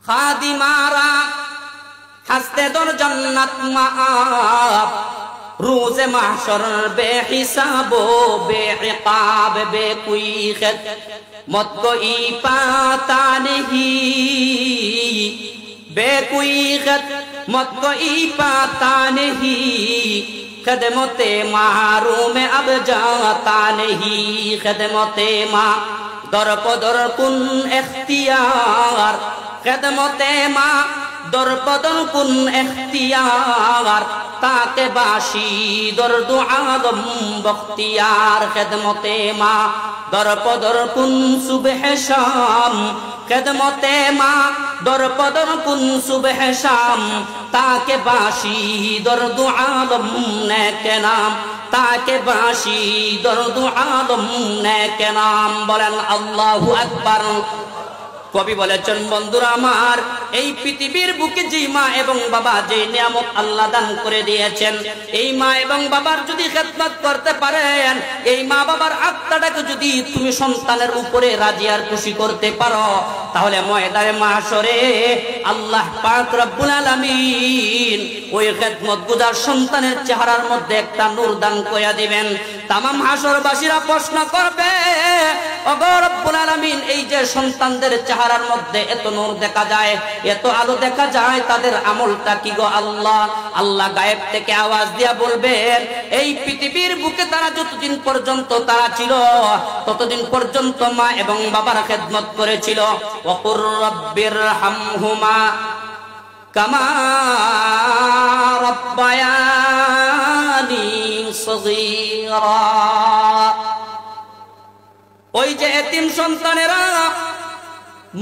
খাদিমারা হাসতে দর জান্নাত মাআব রোজে মাহশর বেহিসাব বেইকাব বেকুইখত মত কোই পাতা নেহি বেকুইখত मत कोई पाता नहीं खदमते मारू में अब जाता नहीं खदमते माँ दर पदर कुन इख्तियार खदमते माँ दर पदर कुन इख्तियार ताके बाशी दर्द आदम बख्तियार खदमते माँ दर पदर कुन सुबह शाम खदमते माँ दर पदर कुन सुबह शाम ताके बाशी दर्द आलम ने के नाम ताके बाशी दर्द आलम ने के नाम बोलें अल्लाहु अकबर। কবি বলেছেন বন্ধুরা আমার এই পৃথিবীর বুকে যে মা এবং বাবা যে নিয়ামত আল্লাহ দান করে দিয়েছেন এই মা এবং বাবার যদি খেদমত করতে পারেন এই মা বাবার আত্মাটাকে যদি তুমি সন্তানের উপরে রাজি আর খুশি করতে পারো তাহলে ময়দানে মাহশরে আল্লাহ পাক রব্বুল আলামিন ওই খেদমত গুজার সন্তানের চেহারার মধ্যে একটা নূর দান করে দিবেন। তামাম হাশরবাসীরা প্রশ্ন করবে ওগো রব্বুল আলামিন এই যে সন্তানদের চেহারার মধ্যে এত নূর দেখা যায় এত আলো দেখা যায় তাদের আমলটা কি গো আল্লাহ? আল্লাহ গায়েব থেকে আওয়াজ দিয়া বলবেন এই পৃথিবীর বুকে তারা যতদিন পর্যন্ত তারা ছিল ততদিন পর্যন্ত মা এবং বাবার খেদমত করেছিল। ওয়াকুর রাব্বিরহামহুমা কামা রাব্বায়ানি সগীরা। ওই যে এতিম সন্তানেরা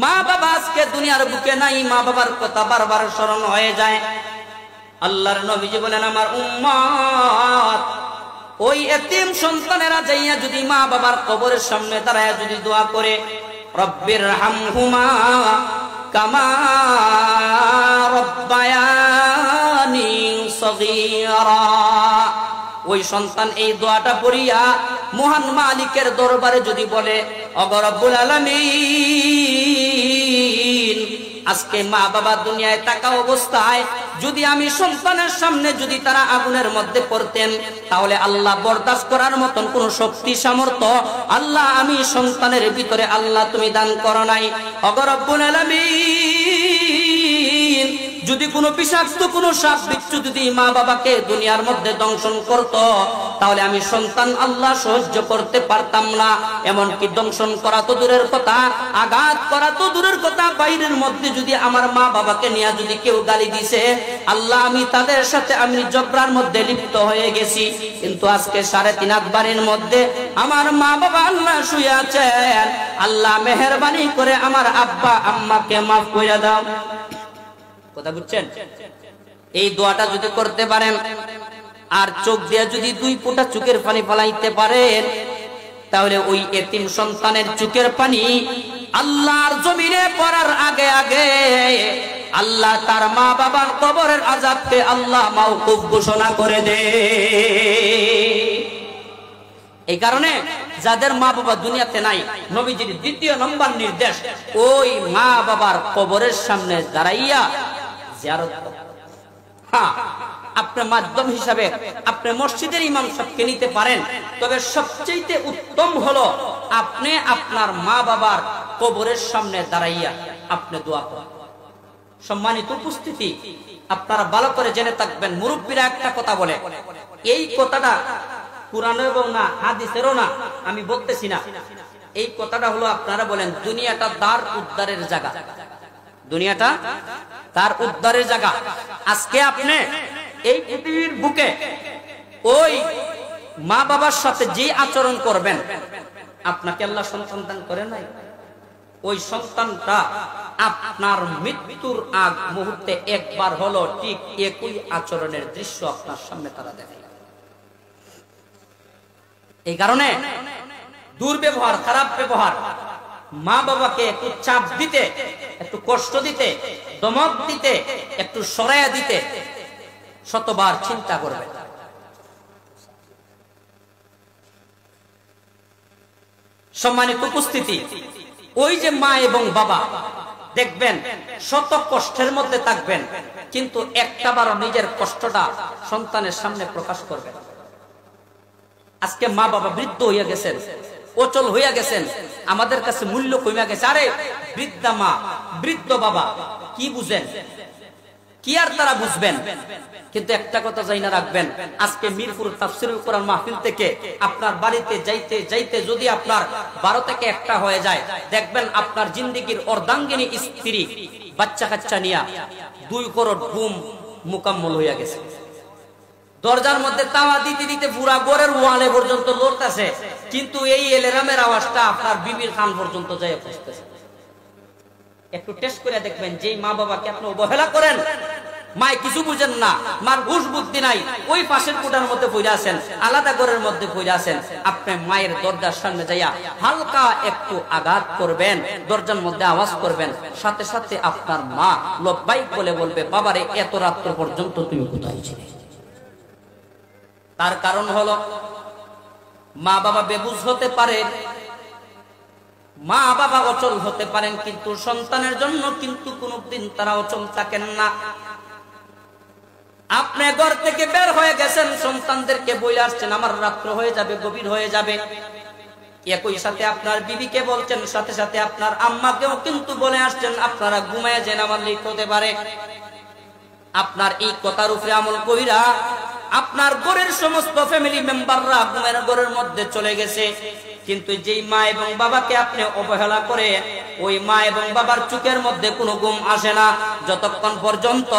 মা বাবা আজকে দুনিয়ার বুকে নাই মা বাবার কথা বারবার স্মরণ হয়ে যায়। আল্লাহর নবীজি বলেন আমার উম্মত ওই এতিম সন্তানেরা যাইয়া যদি মা বাবার কবরের সামনে দাঁড়ায় যদি দোয়া করে রব্বিরহামহুমা কামা রাব্বায়ানি সগীরা ওই সন্তান এই দোয়াটা পড়িয়া মহান মালিকের দরবারে যদি বলে ওগো রব্বুল আলামিন আজকে মা বাবা দুনিয়ায় থাকা অবস্থায় যদি আমি সন্তানের সামনে যদি তারা আগুনের মধ্যে পড়তেন তাহলে আল্লাহ বরদাস্ত করার মতন কোন শক্তি সামর্থ্য আল্লাহ আমি সন্তানের ভিতরে আল্লাহ তুমি দান করো নাই। ওগো রব্বুল আলামিন যদি কোনো বিষাক্ত কোনো সাপ বিচ্ছু যদি মা বাবাকে দুনিয়ার মধ্যে দংশন করত তাহলে আমি সন্তান আল্লাহ সহ্য করতে পারতাম না। এমনকি দংশন করা তো দূরের কথা আঘাত করা তো দূরের কথা বাইরের মধ্যে যদি আমার মা বাবাকে নিয়ে যদি কেউ গালি দিছে আল্লাহ আমি তাদের সাথে আমি জবরার মধ্যে লিপ্ত হয়ে গেছি। কিন্তু আজকে 3.5 হাত বাড়ির মধ্যে আমার মা বাবা আল্লাহ শুয়ে আছেন আল্লাহ মেহেরবানি করে আমার আব্বা আম্মাকে মাফ করে দাও। কথা বুঝছেন? এই দোয়াটা যদি করতে পারেন আর চোখ দিয়ে যদি 2 ফোঁটা চোখের পানি ফলাইতে পারেন তাহলে ওই এতিম সন্তানের চোখের পানি আল্লাহর জমিনে পড়ার আগে আগে আল্লাহ তার মা বাবার কবরের আযাবকে আল্লাহ মাওকুফ ঘোষণা করে দেয়। এই কারণে যাদের মা বাবা দুনিয়াতে নাই নবীজির 2 নম্বর নির্দেশ ওই মা বাবার কবরের সামনে দাঁড়াইয়া জিয়ারত করা। হ্যাঁ আপনার মাধ্যম হিসাবে আপনি মসজিদের ইমাম সাহেবকে নিতে পারেন তবে সবচেয়ে উত্তম হলো আপনি আপনার মা বাবার কবরের সামনে দাঁড়াইয়া আপনি দোয়া করেন। সম্মানিত উপস্থিতি আপনারা ভালো করে জেনে থাকবেন মুরব্বীরা একটা কথা বলে এই কথাটা কুরআন এবং না হাদিসেরও না আমি বলতেছি না এই কথাটা হলো আপনারা বলেন দুনিয়াটা দ্বার উদ্ধারের জায়গা দুনিয়াটা তার উদ্ধারের জায়গা। আজকে আপনি এই পৃথিবীর বুকে ওই মা বাবার সাথে যে আচরণ করবেন আপনাকে আল্লাহ সন্তান দান করে নাই ওই সন্তানটা আপনার মৃত্যুর আগ মুহূর্তে একবার হলো ঠিক একই আচরণের দৃশ্য আপনার সামনে তারা দেখে। এই কারণে দুর্ব্যবহার খারাপ ব্যবহার মা বাবাকে একটু চাপ দিতে একটু কষ্ট দিতে দমক দিতে একটু সরাইয়া দিতে শতবার চিন্তা করবেন। সম্মানিত উপস্থিতি ওই যে মা এবং বাবা দেখবেন শত কষ্টের মধ্যে থাকবেন, কিন্তু একটা বারও নিজের কষ্টটা সন্তানের সামনে প্রকাশ করবেন। আজকে মা বাবা বৃদ্ধ হইয়া গেছেন, অচল হইয়া গেছেন, আমাদের কাছে মূল্য কমে গেছে। আরে বৃদ্ধা মা, বৃদ্ধ বাবা কি বুঝেন, কি আর তারা বুঝবেন? কিন্তু একটা কথা জানা রাখবেন, আজকে মিরপুর তাফসীরুল কোরআন মাহফিল থেকে আপনার বাড়িতে যাইতে যাইতে যদি আপনার 12 থেকে 1টা হয়ে যায়, দেখবেন আপনার জিন্দেগির অর্ধাঙ্গিনী স্ত্রী বাচ্চা কাচ্চা নিয়া 2 করোড় ঘুম মুকাম্মল হইয়া গেছে। দরজার মধ্যে তাওয়া দিতে দিতে পুরা ঘরের ওয়ালে পর্যন্ত লড়তেছে, কিন্তু এই এলেরামের আওয়াজটা আপনার বিবির কান পর্যন্ত যায় পৌঁছতেছে। একটু টেস্ট করে দেখবেন, যেই মা বাবাকে আপনি অবহেলা করেন, মায় কিছু বুঝেন না, মার হুশ বুদ্ধি নাই, ওই পাশের কোঠার মধ্যে পড়ে আছেন, আলাদা ঘরের মধ্যে পড়ে আছেন, আপনি মায়ের দরজার সামনে যাইয়া হালকা একটু আঘাত করবেন, দরজার মধ্যে আওয়াজ করবেন, সাথে সাথে আপনার মা লব্বাইক বলে বলবে, বাবারে এত রাত্র পর্যন্ত তুমি কোথায় ছিলে? তার কারণ হলো মা বাবা বেবুঝ হতে পারে, মা বাবা অচল হতে পারেন, কিন্তু সন্তানের জন্য কিন্তু কোনদিন তারা অচল থাকেন না। আপনি ঘর থেকে বের হয়ে গেছেন, সন্তানদেরকে বলে আসছেন আমার রাত্র হয়ে যাবে, গভীর হয়ে যাবে, একই সাথে আপনার বিবিকে বলছেন, সাথে সাথে আপনার আম্মাকেও কিন্তু বলে আসছেন আপনারা ঘুমায় যান, আমার লেট হতে পারে। আপনার এই কথার উপরে আমল কইরা আপনার ঘরের সমস্ত ফ্যামিলি মেম্বাররা ঘুমের ঘরের মধ্যে চলে গেছে, কিন্তু যেই মা এবং বাবাকে আপনি অবহেলা করে, ওই মা এবং বাবার চোখের মধ্যে কোনো ঘুম আসে না। যতক্ষণ পর্যন্ত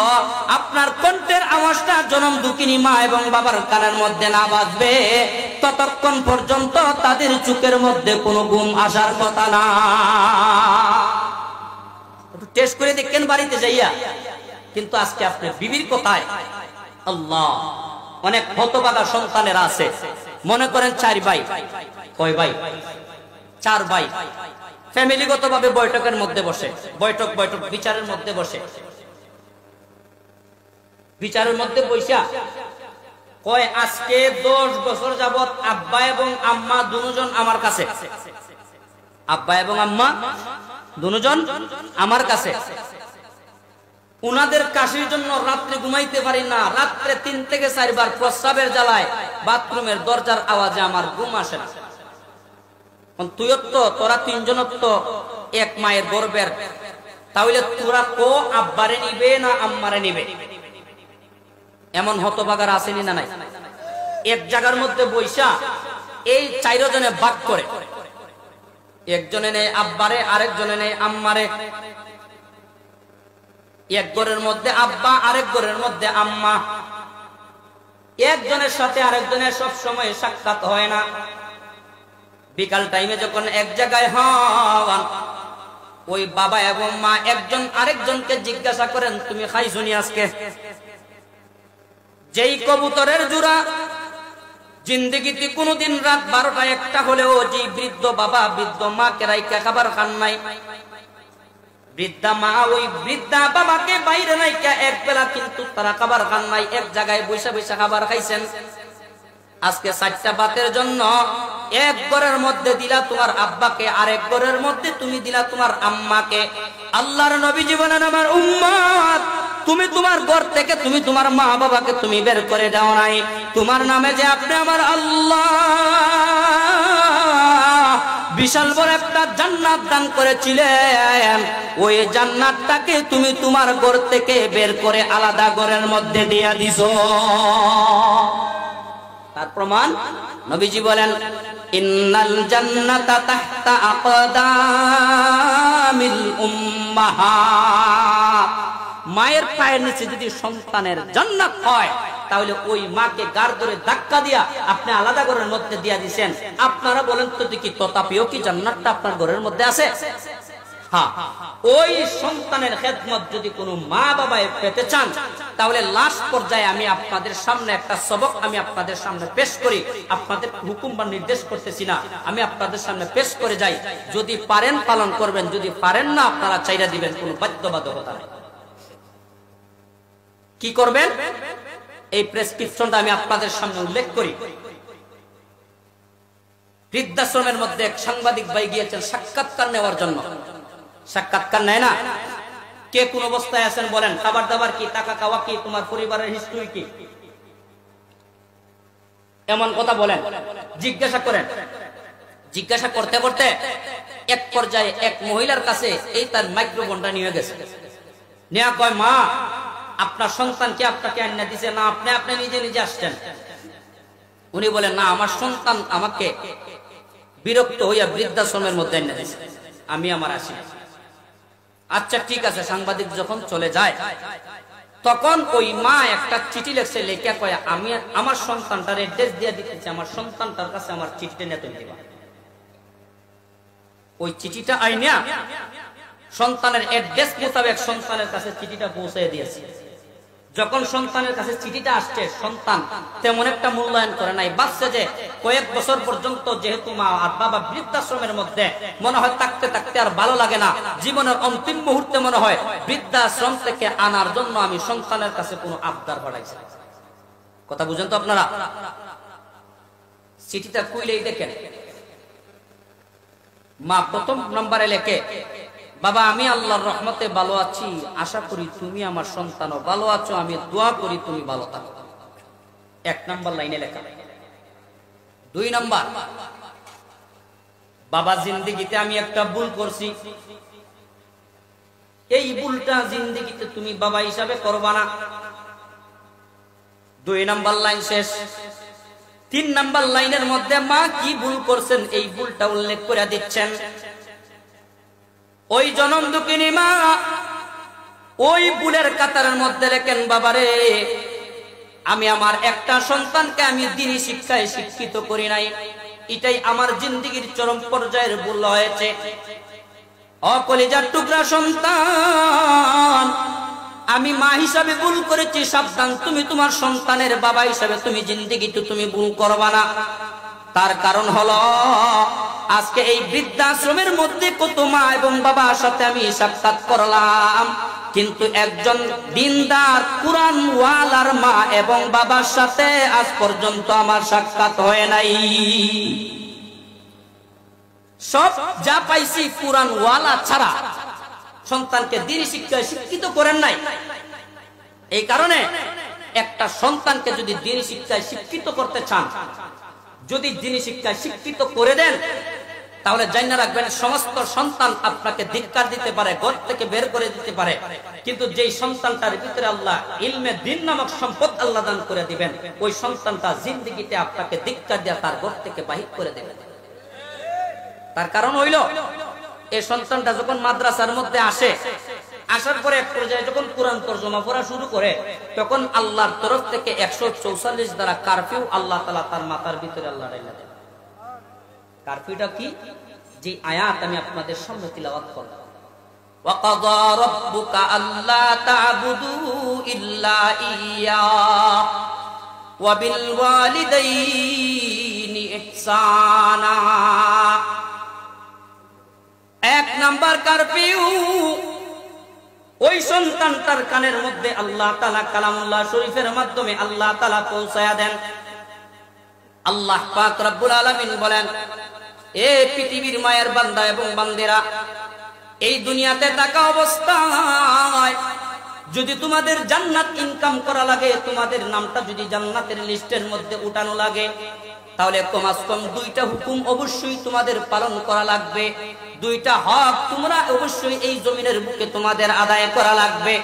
আপনার কণ্ঠের আওয়াজটা জনম দুঃখিনী মা এবং বাবার কানের মধ্যে না বাজবে, ততক্ষণ পর্যন্ত তাদের চোখের মধ্যে কোনো ঘুম আসার কথা না। একটু টেস্ট করে দেখেন বাড়িতে যাইয়া। কিন্তু আজকে আপনি বিবির কথায় আল্লাহ, অনেক হতভাগা সন্তানেরা আছে, মনে করেন 4 ভাই, কয় ভাই? 4 ভাই ফ্যামিলিগত ভাবে বৈঠকের মধ্যে বসে, বৈঠক বিচারের মধ্যে বসে, বিচারের মধ্যে বৈশা কয় আজকে 10 বছর যাবত আব্বা এবং আম্মা দুজন আমার কাছে, আব্বা এবং আম্মা দুজন আমার কাছে, উনাদের কাশির জন্য রাত্রে ঘুমাইতে পারি না, রাত্রে 3 থেকে 4 বার প্রস্রাবের জ্বালায় বাথরুমের দরজার আওয়াজে আমার ঘুম আসে না। তুইও তো, তোরা 3 জন তো এক মায়ের গর্বের, তাহলে তোরা কো আব্বারে নিবে না আম্মারে নিবে? এমন হতভাগার আসেনি না নাই? এক জায়গার মধ্যে বৈশা এই 4 জনে ভাগ করে, একজনে নেই আব্বারে, আরেকজনে নেই আম্মারে, এক ঘরের মধ্যে আব্বা, আরেক ঘরের মধ্যে আম্মা, একজনের সাথে আরেকজনের সব সময় সাক্ষাৎ হয় না। বিকাল টাইমে যখন এক জায়গায় হন, ওই বাবা এবং মা একজন আরেকজনকে জিজ্ঞাসা করেন, তুমি খাইছুনি আজকে? যেই কবুতরের জোড়া জিন্দেগিতে কোনদিন রাত 12টা 1টা হলেও যে বৃদ্ধ বাবা বৃদ্ধ মাকে রাইকা খাবার খান নাই, বৃদ্ধা মা ওই বৃদ্ধা বাবাকে বাইরে রাইকা এক বেলা কিন্তু তারা খাবার খান নাই, এক জায়গায় বৈশা বৈশা খাবার খাইছেন। আজকে 4টা ভাতের জন্য এক ঘরের মধ্যে দিলা তোমার আব্বাকে, আরেক ঘরের মধ্যে তুমি দিলা তোমার আম্মাকে। আল্লাহর নবী বলেন, আমার উম্মত, তুমি তোমার ঘর থেকে তুমি তোমার মা বাবাকে তুমি বের করে দাও নাই, তোমার নামে যে আপনি আমার আল্লাহ বিশাল বড় একটা জান্নাত দান করেছিলেন, ওই জান্নাতটাকে তুমি তোমার ঘর থেকে বের করে আলাদা ঘরের মধ্যে দিয়া দিছো। তার প্রমাণ নবীজি বলেন, ইন্নাল জান্নাতা তাহতা আকদামিল উম্মাহাত। মায়ের পায়ের নিচে যদি সন্তানের জান্নাত হয়, তাহলে ওই মাকে গাড় ধরে ধাক্কা দিয়া আপনি আলাদা ঘরের মধ্যে দিয়া দিবেন। আপনারা বলেন তো দেখি, তথাপিও কি জান্নাতটা আপনার ঘরের মধ্যে আছে? হ্যাঁ, ওই সন্তানের খেদমত যদি কোনো মা বাবায় পেতে চান, তাহলে লাস্ট পর্যায়ে আমি আপনাদের সামনে একটা সবক আমি আপনাদের সামনে পেশ করি। আপনাদের হুকুম বা নির্দেশ করতেছি না, আমি আপনাদের সামনে পেশ করে যাই। যদি পারেন পালন করবেন, যদি পারেন না আপনারা চাইরা দিবেন, কোনো বাধ্যবাধকতা নেই। কি করবেন? এই প্রেসক্রিপশনটা আমি আপনাদের সামনে উল্লেখ করি। বৃদ্ধাশ্রমের মধ্যে এক সাংবাদিক ভাই গিয়েছেন সাক্ষাৎকার নেওয়ার জন্য। সাক্ষাৎকার নেয় না, কে কোন অবস্থায় আছেন বলেন, খাবার দাবার কি, টাকা খাওয়া কি, তোমার পরিবারের হিস্ট্রি কি, এমন কথা বলেন, জিজ্ঞাসা করেন। জিজ্ঞাসা করতে করতে এক পর্যায়ে এক মহিলার কাছে এই তার মাইক্রোফোনটা নিয়ে গেছে, নেয়া কয়, মা আপনার সন্তানকে আপনাকে আন্না দিছে না আপনি আপনি নিজে নিজে আসছেন? উনি বলেন, না আমার সন্তান আমাকে বিরক্ত হইয়া বৃদ্ধাশ্রমের মধ্যে আন্না দিছে, আমি আমার আসি। আচ্ছা ঠিক আছে। সাংবাদিক যখন চলে যায় তখন ওই মা একটা চিঠি লেখছে, লেখা কয় আমি আমার সন্তানটার অ্যাড্রেস দিয়ে দিতেছি, আমার সন্তানটার কাছে আমার চিঠিটা নিয়ে তুমি দিবা। ওই চিঠিটা আইনা সন্তানের অ্যাড্রেস মোতাবেক সন্তানের কাছে চিঠিটা পৌঁছে দিয়েছে। যখন সন্তানের কাছে চিঠিটা আসছে, সন্তান তেমন একটা মূল্যায়ন করে নাই। বাচ্চা যে কয়েক বছর পর্যন্ত যেহেতু মা আর বাবা বৃদ্ধাশ্রমের মধ্যে, মনে হয় থাকতে থাকতে আর ভালো লাগে না, জীবনের অন্তিম মুহূর্তে মনে হয় বৃদ্ধাশ্রম থেকে আনার জন্য আমি সন্তানের কাছে কোনো আবদার বাড়াইছি। কথা বুঝেন তো আপনারা? চিঠিটা খুইলেই দেখেন, মা প্রথম নম্বরে লেখে, বাবা আমি আল্লাহর রহমতে ভালো আছি, আশা করি তুমি আমার সন্তানও ভালো আছো, আমি দোয়া করি তুমি ভালো থাকো। এক নম্বর লাইনে লেখা। দুই নম্বর, বাবা জিন্দেগিতে আমি একটা ভুল করছি, এই ভুলটা জিন্দেগিতে তুমি বাবা হিসাবে করবা না। দুই নম্বর লাইন শেষ। তিন নম্বর লাইনের মধ্যে মা কি ভুল করছেন এই ভুলটা উল্লেখ করে দিচ্ছেন। ওই জনম দুঃখিনী মা ওই ভুলের কাতারের মধ্যে লেখেন, বাবারে আমি আমার একটা সন্তানকে আমি দ্বীনি শিক্ষায় শিক্ষিত করি নাই, এটাই আমার জিন্দেগির চরম পর্যায়ের ভুল হয়েছে। অকলিজার টুকরা সন্তান, আমি মা হিসাবে ভুল করেছি, সাবধান তুমি তোমার সন্তানের বাবা হিসাবে তুমি জিন্দেগিতে তুমি ভুল করবা না। তার কারণ হলো আজকে এই বৃদ্ধাশ্রমের মধ্যে কত মা এবং বাবার সাথে আমি সাক্ষাৎ করলাম, কিন্তু একজন দিনদার কুরআন ওয়ালার মা এবং বাবার সাথে আজ পর্যন্ত আমার সাক্ষাৎ হয় নাই। সব যা পাইছি কুরআন ওয়ালা ছাড়া সন্তানকে দ্বীনি শিক্ষায় শিক্ষিত করেন নাই। এই কারণে একটা সন্তানকে যদি দ্বীনি শিক্ষায় শিক্ষিত করতে চান, যদি দ্বীনি শিক্ষায় শিক্ষিত করে দেন, তাহলে জানা রাখবেন সমস্ত সন্তান আপনাকে ধিক্কার দিতে পারে, ঘর থেকে বের করে দিতে পারে, কিন্তু যেই সন্তানটার ভিতরে আল্লাহ ইলমে দ্বীন নামক সম্পদ আল্লাহ দান করে দিবেন, ওই সন্তানটা জিন্দেগিতে আপনাকে ধিক্কার দিয়ে তার ঘর থেকে বাহির করে দেবেন। তার কারণ হইল এই সন্তানটা যখন মাদ্রাসার মধ্যে আসে, আসার পরে এক পর্যায়ে যখন কোরআন তরজমা পড়া শুরু করে, তখন আল্লাহর তরফ থেকে 144 দ্বারা কারফিউ আল্লাহ তাআলা তার মাথার ভিতরে আল্লাহ রাইলা দেন। কারফিউটা কি? যে আয়াত আমি আপনাদের সামনে তিলাওয়াত করব, ওয়া কাযা রাব্বুকা আল্লা তা'বুদু ইল্লা ইয়্যা ওয়া বিল ওয়ালিদাইনি ইহসানা। এক নাম্বার কারফিউ, ওই সন্তানটার কানের মধ্যে আল্লাহ তাআলা কালামুল্লাহ শরীফের মাধ্যমে আল্লাহ তাআলা পৌঁছায়া দেন। আল্লাহ পাক রব্বুল আলামিন বলেন, এ পৃথিবীর মায়ের বান্দা এবং বান্দেরা, এই দুনিয়াতে থাকা অবস্থায় যদি তোমাদের জান্নাত ইনকাম করা লাগে, তোমাদের নামটা যদি জান্নাতের লিস্টের মধ্যে উঠানো লাগে, তাহলে কমাস কম দুইটা হুকুম অবশ্যই তোমাদের পালন করা লাগবে, দুইটা হক তোমরা অবশ্যই এই জমিনের বুকে তোমাদের আদায় করা লাগবে।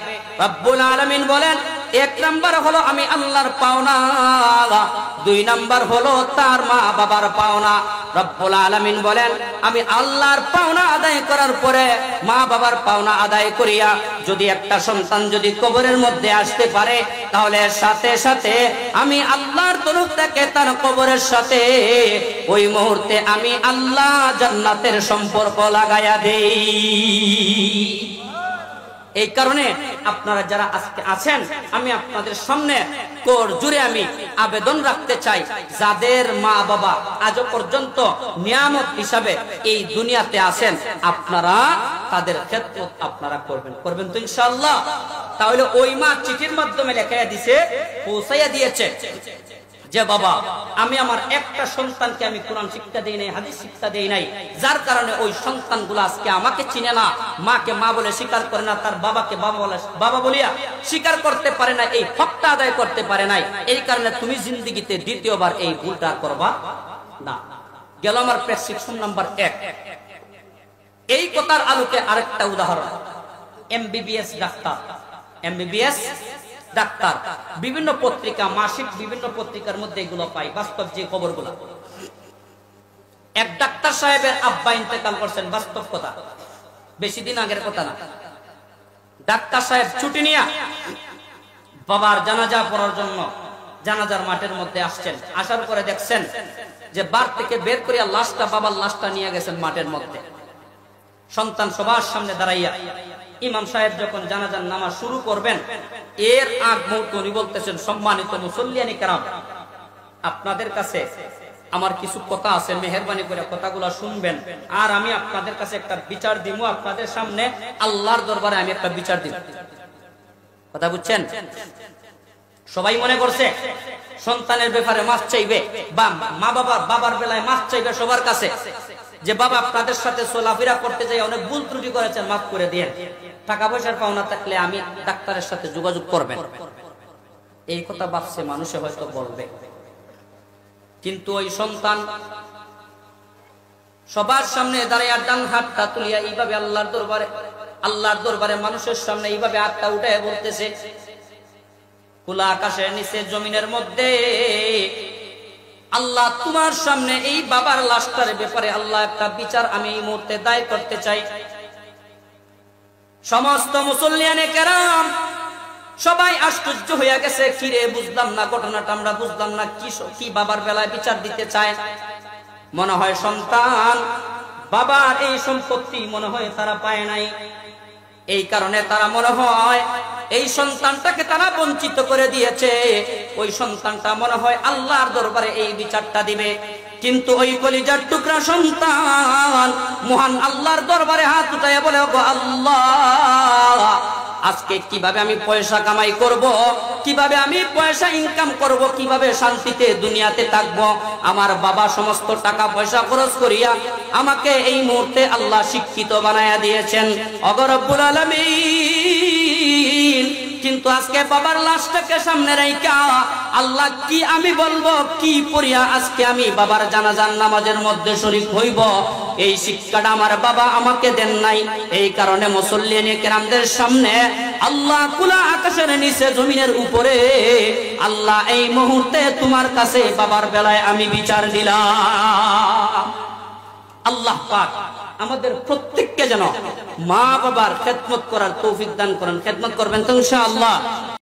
রব্বুল আলামিন বলেন, এক নাম্বার হলো আমি আল্লাহর পাওনা, দুই নাম্বার হলো তার মা বাবার পাওনা। রব্বুল আলামিন বলেন, আমি আল্লাহর পাওনা আদায় করার পরে মা বাবার পাওনা আদায় করিয়া যদি একটা সন্তান যদি কবরের মধ্যে আসতে পারে, তাহলে সাথে সাথে আমি আল্লাহর তরফ থেকে তার কবরের সাথে ওই মুহূর্তে আমি আল্লাহ জান্নাতের সম্পর্ক লাগায়া দেই। এই কারণে আপনারা যারা আজকে আছেন, আমি আপনাদের সামনে কোর জুড়ে আমি আবেদন রাখতে চাই, যাদের মা বাবা আজ পর্যন্ত নিয়ামত হিসাবে এই দুনিয়াতে আছেন, আপনারা তাদের খেদমত আপনারা করবেন তো ইনশাআল্লাহ। তাহলে ওই মা চিঠির মাধ্যমে লেখাইয়া দিছে, পৌঁছাইয়া দিয়েছে, যে বাবা আমি আমার একটা সন্তানকে আমি কোরআন শিক্ষা দেই নাই, হাদিস শিক্ষা দেই নাই, যার কারণে ওই সন্তানগুলো আজকে আমাকে চিনে না, মাকে মা বলে স্বীকার করে না, তার বাবাকে বাবা বলিয়া স্বীকার করতে পারে না, এই হকটা আদায় করতে পারে নাই। এই কারণে তুমি জিন্দেগিতে দ্বিতীয়বার এই ভুলটা করবা না। গেল আমার প্রেসক্রিপশন নাম্বার 1। এই কথার আলোকে আরেকটা উদাহরণ, এমবিবিএস ডাক্তার, এমবিবিএস ডাক্তার বিভিন্ন পত্রিকা, মাসিক বিভিন্ন পত্রিকার মধ্যে এগুলো পাই, বাস্তব যে খবরগুলো। এক ডাক্তার সাহেবের আব্বা ইন্তেকাল করছেন, বাস্তব কথা, বেশি দিন আগের কথা না। ডাক্তার সাহেব ছুটি নিয়ে বাবার জানাজা পড়ার জন্য জানাজার মাঠের মধ্যে আসছেন। আসার পরে দেখছেন যে বার থেকে বের করিয়া লাশটা, বাবার লাশটা নিয়ে গেছেন মাঠের মধ্যে। সন্তান সবার সামনে দাঁড়াইয়া ইমাম সাহেব যখন জানাজার নামাজ শুরু করবেন, এর আগ মুহূর্তে উনি বলতেছেন, সম্মানিত মুসল্লিয়ানি কেরাম, আপনাদের কাছে আমার কিছু কথা আছে, মেহেরবানি করে কথাগুলো শুনবেন, আর আমি আপনাদের কাছে একটা বিচার দিব, আপনাদের সামনে আল্লাহর দরবারে আমি একটা বিচার দিব। কথা বুঝছেন? সবাই মনে করছে সন্তানের ব্যাপারে মাফ চাইবে, বা মা বাবার বেলায় মাফ চাইবে সবার কাছে, যে বাবা আপনাদের সাথে চলাফেরা করতে যাই অনেক ভুল ত্রুটি করেছেন, মাফ করে দিয়েন, টাকা পয়সার পাওনা থাকলে আমি ডাক্তারের সাথে যোগাযোগ করবেন। এই কথা ভাবছে মানুষে হয়তো বলবে, কিন্তু ওই সন্তান সবার সামনে দাঁড়িয়ে ডান হাতটা তুলিয়া এইভাবে আল্লাহর দরবারে মানুষের সামনে এইভাবে হাতটা উঠায় বলতেছে, খোলা আকাশের নিচে জমিনের মধ্যে আল্লাহ তোমার সামনে এই বাবার লাশটার ব্যাপারে আল্লাহ একটা বিচার আমি এই মুহূর্তে দায় করতে চাই। সমস্ত মুসল্লিয়ানে কেরাম সবাই আশ্চর্য হইয়া গেছে, কিরে বুঝলাম না ঘটনাটা, আমরা বুঝলাম না কি বাবার বেলায় বিচার দিতে চায়। মনে হয় সন্তান বাবার এই সম্পত্তি মনে হয় তারা পায় নাই, এই কারণে তারা মনে হয় এই সন্তানটাকে তারা বঞ্চিত করে দিয়েছে, ওই সন্তানটা মনে হয় আল্লাহর দরবারে এই বিচারটা দিবে। কিন্তু ওই কলিজার টুকরা সন্তান মহান আল্লাহর দরবারে হাত উঠাইয়া বলে, ওগো আল্লাহ, আজকে কিভাবে আমি পয়সা কামাই করব, কিভাবে আমি পয়সা ইনকাম করব, কিভাবে শান্তিতে দুনিয়াতে থাকবো। আমার বাবা সমস্ত টাকা পয়সা খরচ করিয়া আমাকে এই মুহূর্তে আল্লাহ শিক্ষিত বানায়া দিয়েছেন, ওগো রব্বুল আলামিন। কিন্তু আজকে বাবার লাশটাকে সামনে রাইখা আল্লাহ কি আমি বলবো, কি পড়িয়া আজকে আমি বাবার জানাজার নামাজের মধ্যে শরীক হইব, এই শিক্ষাটা আমার বাবা আমাকে দেন নাই। এই কারণে মুসল্লিয়ানে কেরামদের সামনে আল্লাহ খোলা আকাশের নিচে জমিনের উপরে আল্লাহ এই মুহূর্তে তোমার কাছে বাবার বেলায় আমি বিচার দিলাম। আল্লাহ পাক আমাদের প্রত্যেককে যেন মা বাবার খেদমত করার তৌফিক দান করেন। খেদমত করবেন তো ইনশাআল্লাহ।